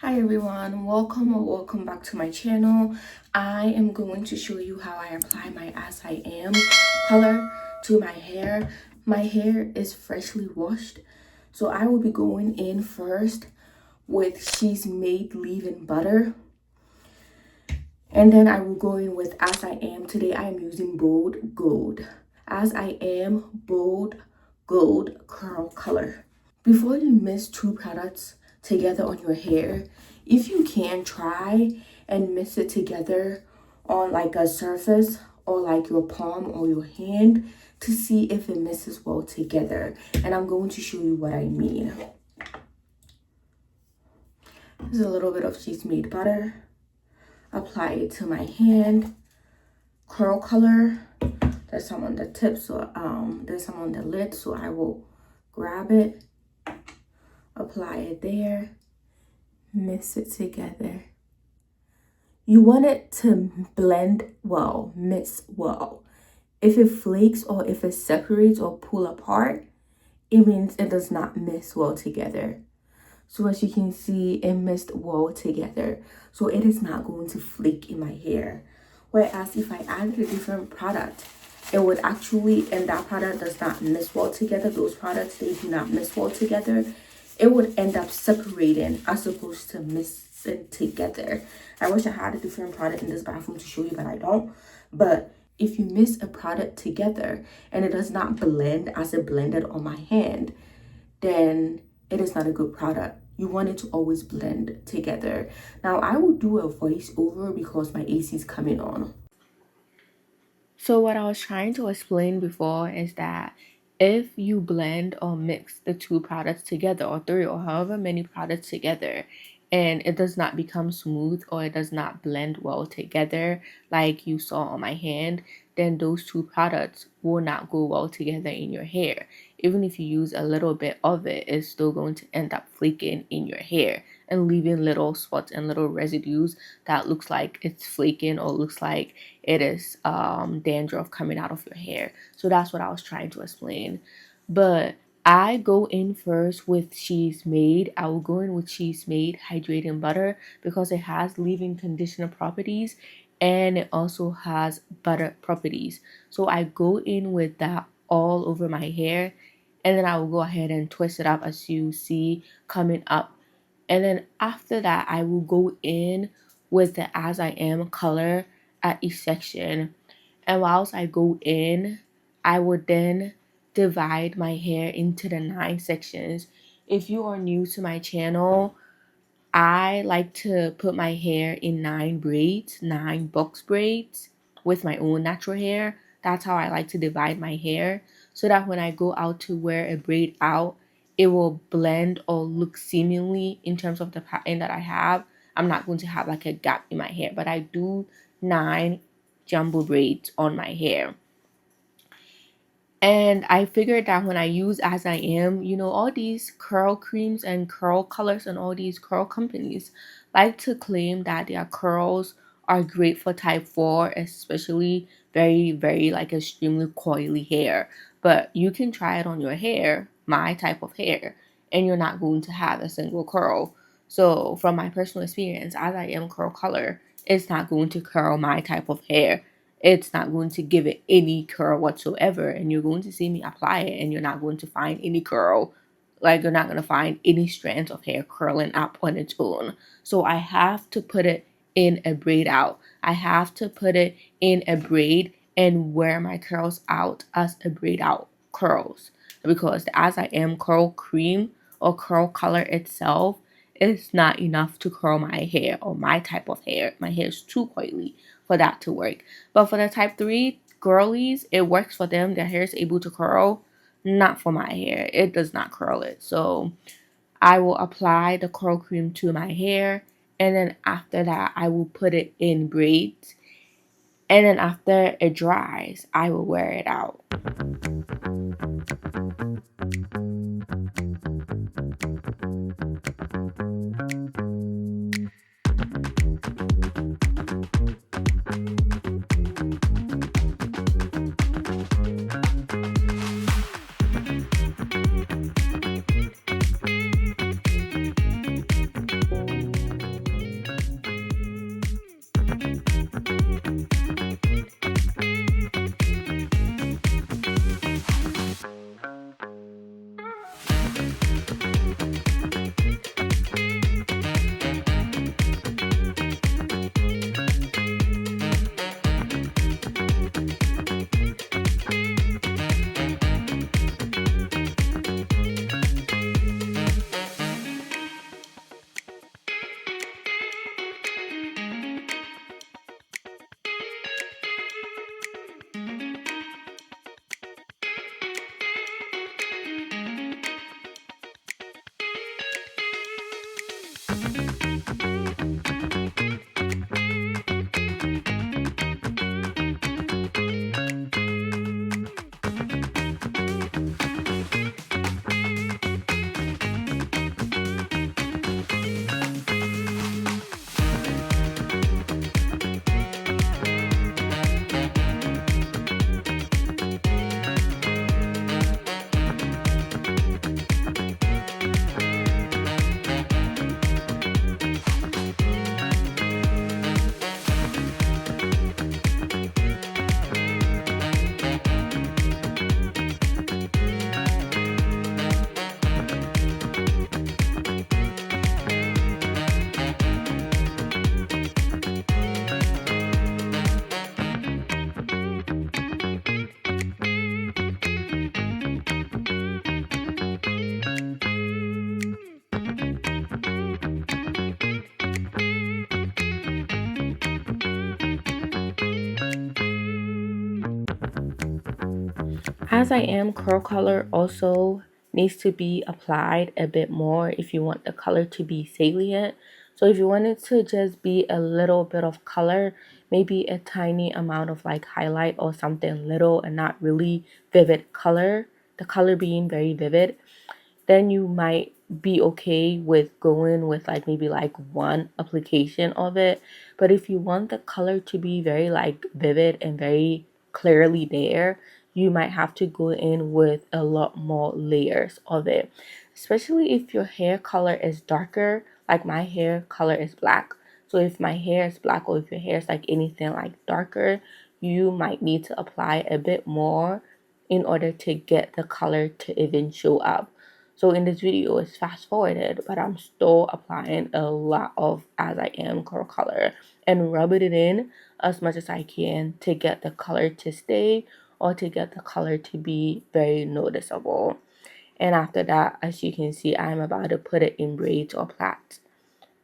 Hi everyone, welcome or welcome back to my channel. I am going to show you how I apply my As I Am color to my hair. My hair is freshly washed, so I will be going in first with She's Made leave-in butter, and then I will go in with As I Am. Today I am using Bold Gold. As I Am Bold Gold Curl Color. Before you mix two products together on your hair, if you can, try and mix it together on like a surface or like your palm or your hand to see if it mixes well together. And I'm going to show you what I mean. This is a little bit of She's Made butter. Apply it to my hand. Curl color. There's some on the tip, so there's some on the lid, so I will grab it, apply it there, mix it together. You want it to blend well, mix well. If it flakes or if it separates or pull apart, it means it does not mix well together. So as you can see, it mixed well together, so it is not going to flake in my hair. Whereas if I added a different product, it would actually, and that product does not mix well together, those products, they do not mix well together, it would end up separating as opposed to mixing together. I wish I had a different product in this bathroom to show you, but I don't. But if you mix a product together and it does not blend as it blended on my hand, then it is not a good product. You want it to always blend together. Now I will do a voiceover because my AC is coming on. So what I was trying to explain before is that if you blend or mix the two products together, or three, or however many products together, and it does not become smooth or it does not blend well together like you saw on my hand, then those two products will not go well together in your hair. Even if you use a little bit of it, it's still going to end up flaking in your hair and leaving little spots and little residues that looks like it's flaking or looks like it is dandruff coming out of your hair. So that's what I was trying to explain. But I go in first with She's Made. I will go in with She's Made Hydrating Butter because it has leave-in conditioner properties and it also has butter properties. So I go in with that all over my hair, and then I will go ahead and twist it up as you see coming up. And then after that, I will go in with the As I Am color at each section. And whilst I go in, I would then divide my hair into the 9 sections. If you are new to my channel, I like to put my hair in 9 braids, 9 box braids with my own natural hair. That's how I like to divide my hair, so that when I go out to wear a braid out, it will blend or look seemingly in terms of the pattern that I have. I'm not going to have like a gap in my hair, but I do 9 jumbo braids on my hair. And I figured that when I use As I Am, all these curl creams and curl colors and all these curl companies like to claim that their curls are great for type 4, especially very, very like extremely coily hair. But you can try it on your hair, my type of hair, and you're not going to have a single curl. So from my personal experience, As I Am curl color, it's not going to curl my type of hair. It's not going to give it any curl whatsoever, and you're going to see me apply it and you're not going to find any curl. Like, you're not going to find any strands of hair curling up on its own. So I have to put it in a braid out. I have to put it in a braid and wear my curls out as a braid out curls, because the As I Am curl cream or curl color itself is not enough to curl my hair or my type of hair. My hair is too coily for that to work. But for the type 3 girlies, it works for them. Their hair is able to curl. Not for my hair. It does not curl it. So I will apply the curl cream to my hair, and then after that I will put it in braids, and then after it dries I will wear it out. As I Am curl color also needs to be applied a bit more if you want the color to be salient. So if you want it to just be a little bit of color, maybe a tiny amount of like highlight or something little and not really vivid color, the color being very vivid, then you might be okay with going with like maybe like one application of it. But if you want the color to be very like vivid and very clearly there, you might have to go in with a lot more layers of it, especially if your hair color is darker. Like my hair color is black, so if my hair is black or if your hair is like anything like darker, you might need to apply a bit more in order to get the color to even show up. So in this video, it's fast forwarded, but I'm still applying a lot of As I Am curl color and rubbing it in as much as I can to get the color to stay or to get the color to be very noticeable. And after that, as you can see, I'm about to put it in braids or plaits.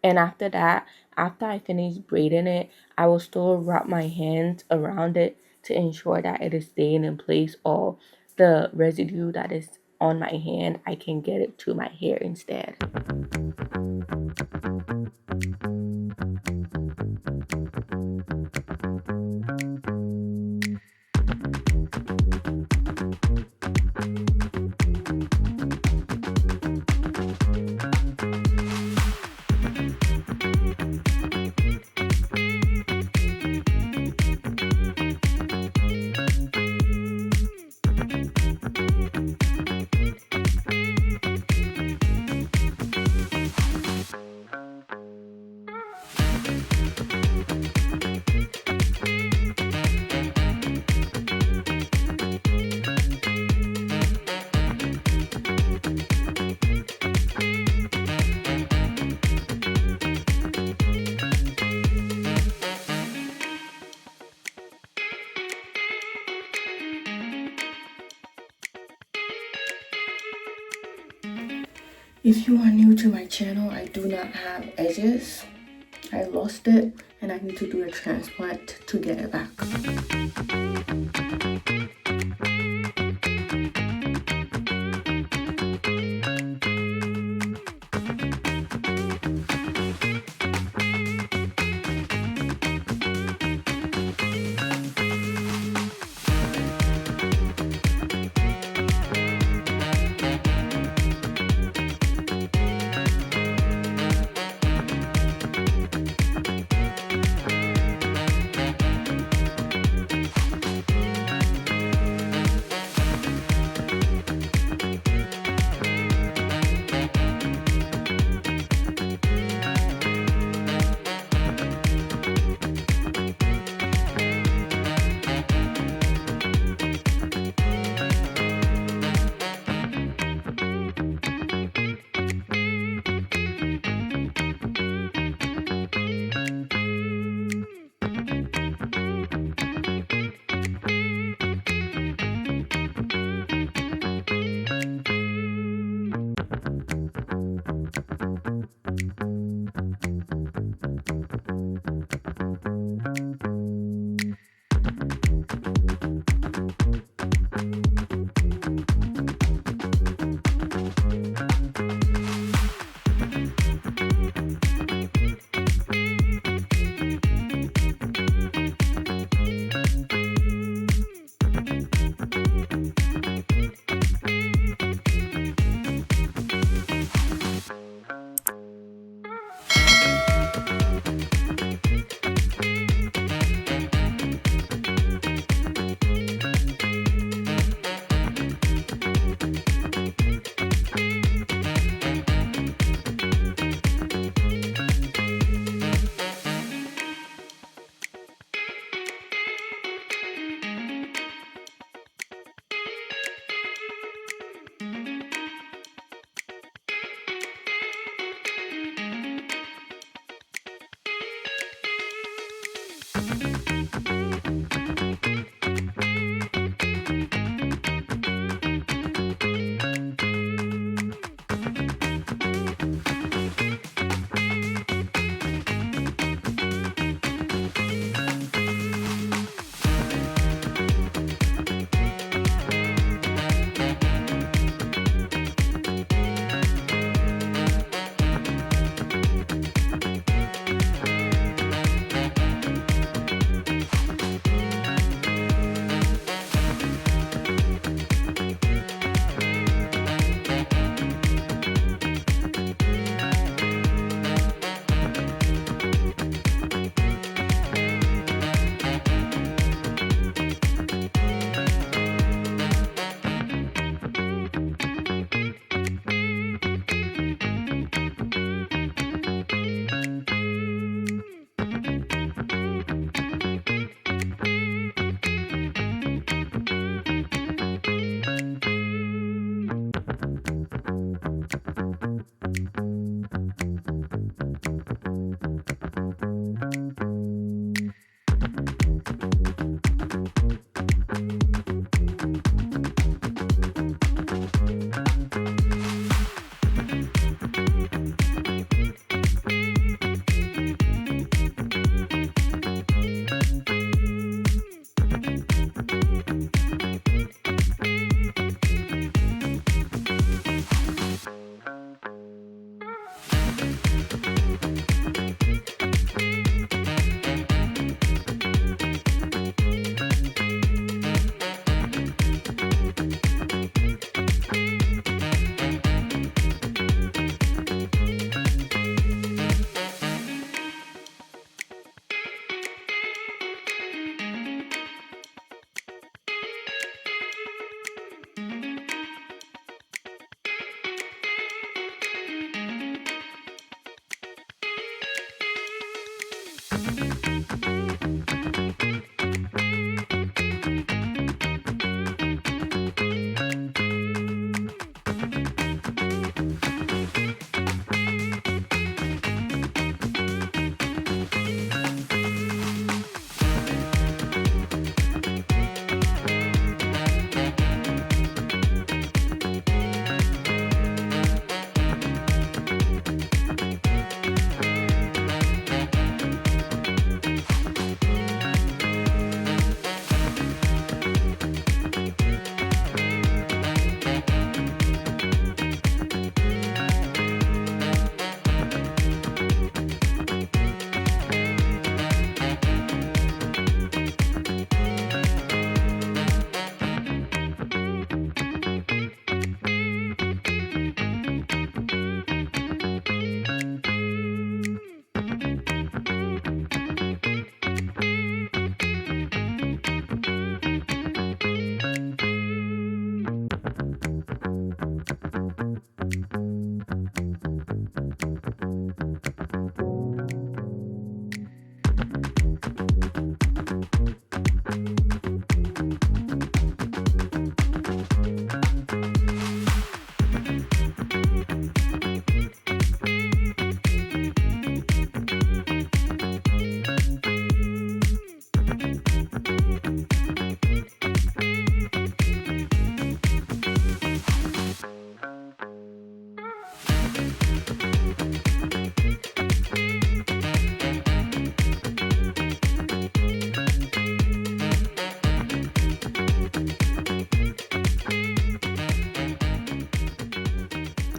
And after that, after I finish braiding it, I will still wrap my hands around it to ensure that it is staying in place, or the residue that is on my hand, I can get it to my hair instead. If you are new to my channel, I do not have edges. I lost it and I need to do a transplant to get it back.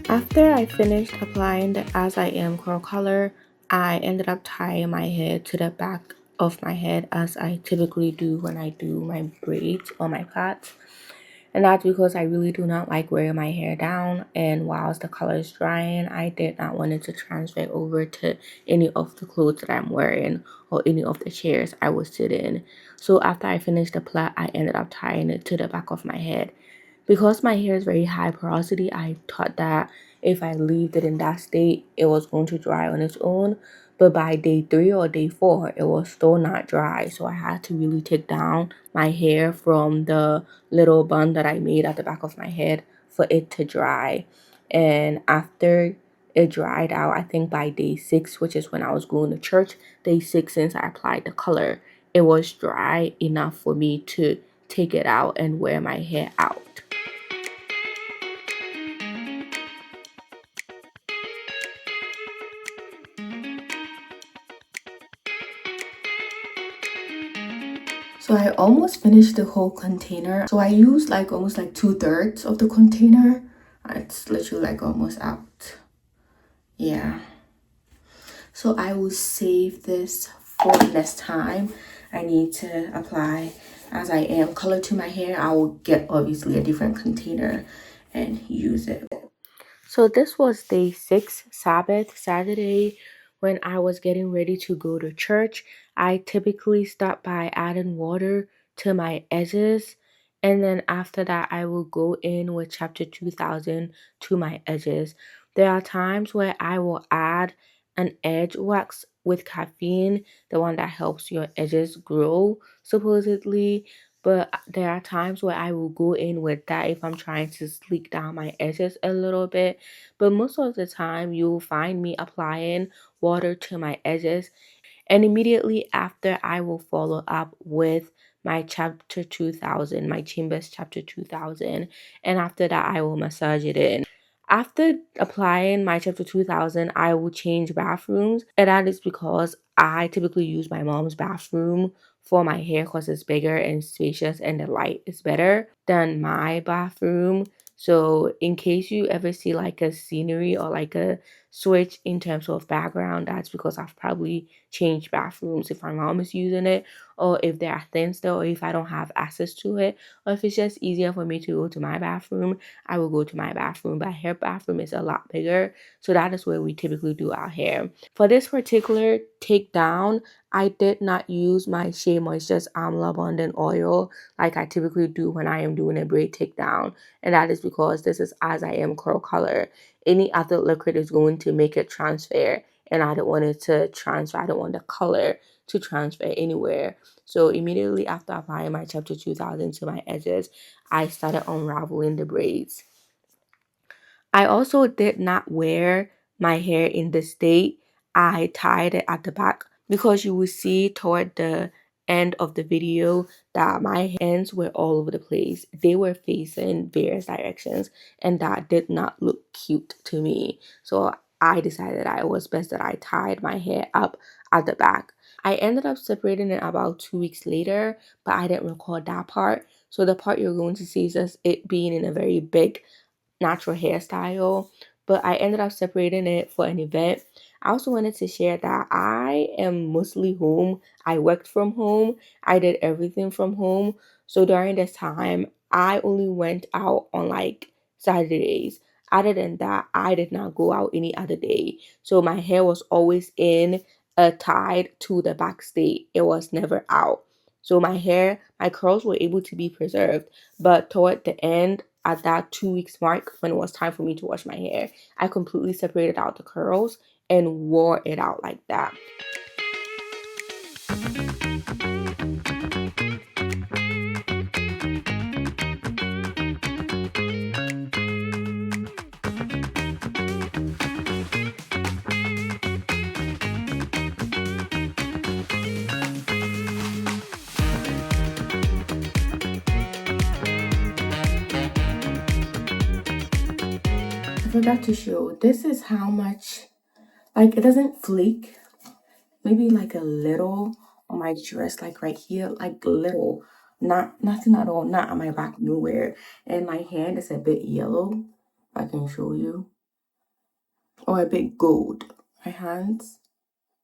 After I finished applying the As I Am curl color, I ended up tying my hair to the back of my head as I typically do when I do my braids or my plaits. And that's because I really do not like wearing my hair down, and whilst the color is drying, I did not want it to transfer over to any of the clothes that I'm wearing or any of the chairs I was sitting in. So after I finished the plait, I ended up tying it to the back of my head. Because my hair is very high porosity, I thought that if I leave it in that state, it was going to dry on its own. But by day 3 or day 4, it was still not dry. So I had to really take down my hair from the little bun that I made at the back of my head for it to dry. And after it dried out, I think by day 6, which is when I was going to church, day 6 since I applied the color, it was dry enough for me to take it out and wear my hair out. So I almost finished the whole container. So I used like almost like 2/3 of the container. It's literally like almost out. Yeah. So I will save this for next time. I need to apply As I Am color to my hair. I will get obviously a different container and use it. So this was day 6, Sabbath, Saturday, when I was getting ready to go to church. I typically start by adding water to my edges, and then after that I will go in with chapter 2000 to my edges. There are times where I will add an edge wax with caffeine, the one that helps your edges grow supposedly. But there are times where I will go in with that if I'm trying to sleek down my edges a little bit. But most of the time, you'll find me applying water to my edges. And immediately after, I will follow up with my chapter 2000, my Chambers chapter 2000. And after that, I will massage it in. After applying my chapter 2000, I will change bathrooms. And that is because I typically use my mom's bathroom for my hair because it's bigger and spacious and the light is better than my bathroom. So in case you ever see like a scenery or like a switch in terms of background, that's because I've probably changed bathrooms if my mom is using it, or if there are things there, or if I don't have access to it, or if it's just easier for me to go to my bathroom, I will go to my bathroom. But her bathroom is a lot bigger, so that is where we typically do our hair. For this particular takedown, I did not use my Shea Moisture's Amla Abundant Oil like I typically do when I am doing a braid takedown, and that is because this is As I Am curl color. Any other liquid is going to make it transfer, and I didn't want it to transfer. I didn't want the color to transfer anywhere. So immediately after applying my chapter 2000 to my edges, I started unraveling the braids. I also did not wear my hair in the state. I tied it at the back because you will see toward the end of the video that my hands were all over the place. They were facing various directions, and that did not look cute to me. So I decided that it was best that I tied my hair up at the back. I ended up separating it about 2 weeks later, but I didn't record that part. So the part you're going to see is just it being in a very big natural hairstyle, but I ended up separating it for an event. I also wanted to share that I am mostly home. I worked from home. I did everything from home. So during this time, I only went out on like Saturdays. Other than that, I did not go out any other day. So my hair was always in tied to the back state. It was never out. So my curls were able to be preserved. But toward the end, at that 2 weeks mark, when it was time for me to wash my hair, I completely separated out the curls and wore it out like that. I forgot to show. This is how much, like, it doesn't flake. Maybe like a little on my dress, like right here, like little. Nothing at all, not on my back, nowhere. And my hand is a bit yellow. I can show you. Or a bit gold. My hands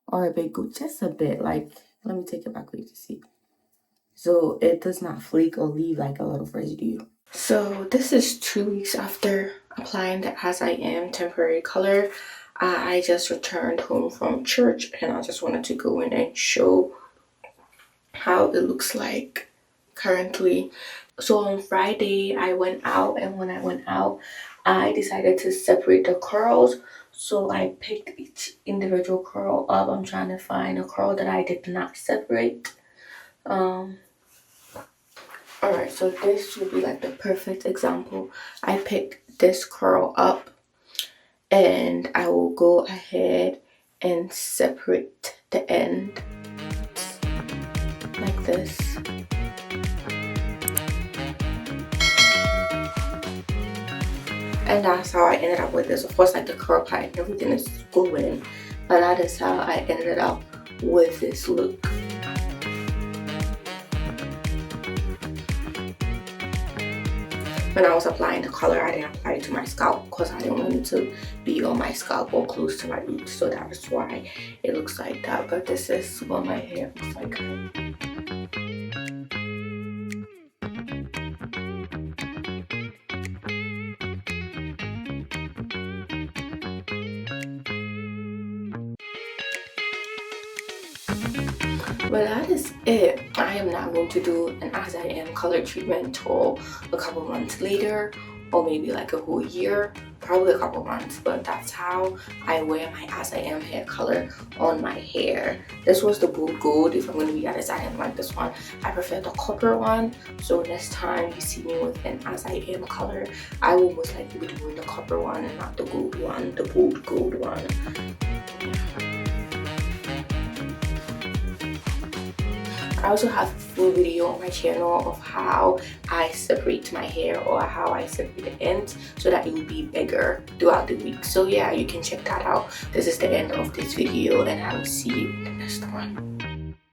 are a bit gold. Just a bit. Like, let me take it back for you to see. So it does not flake or leave like a lot of residue. So this is 2 weeks after applying the As I Am temporary color. I just returned home from church and I just wanted to go in and show how it looks like currently. So on Friday I went out, and when I went out I decided to separate the curls. So I picked each individual curl up. I'm trying to find a curl that I did not separate. Alright, so this would be like the perfect example. I picked this curl up and I will go ahead and separate the end like this. And that's how I ended up with this. Of course, like the curl part and everything is going, but that is how I ended up with this look. When I was applying the color, I didn't apply it to my scalp because I didn't want it to be on my scalp or close to my roots. So that is why it looks like that. But this is what my hair looks like. Well, that is it. I am not going to do an As I Am color treatment until a couple months later, or maybe like a whole year, probably a couple months. But that's how I wear my As I Am hair color on my hair. This was the bold gold. If I'm going to be honest, I didn't like this one. I prefer the copper one. So next time you see me with an As I Am color, I will most likely be doing the copper one and not the gold one, the bold gold one. I also have a full video on my channel of how I separate my hair or how I separate the ends so that it will be bigger throughout the week. So yeah, you can check that out. This is the end of this video and I will see you in the next one.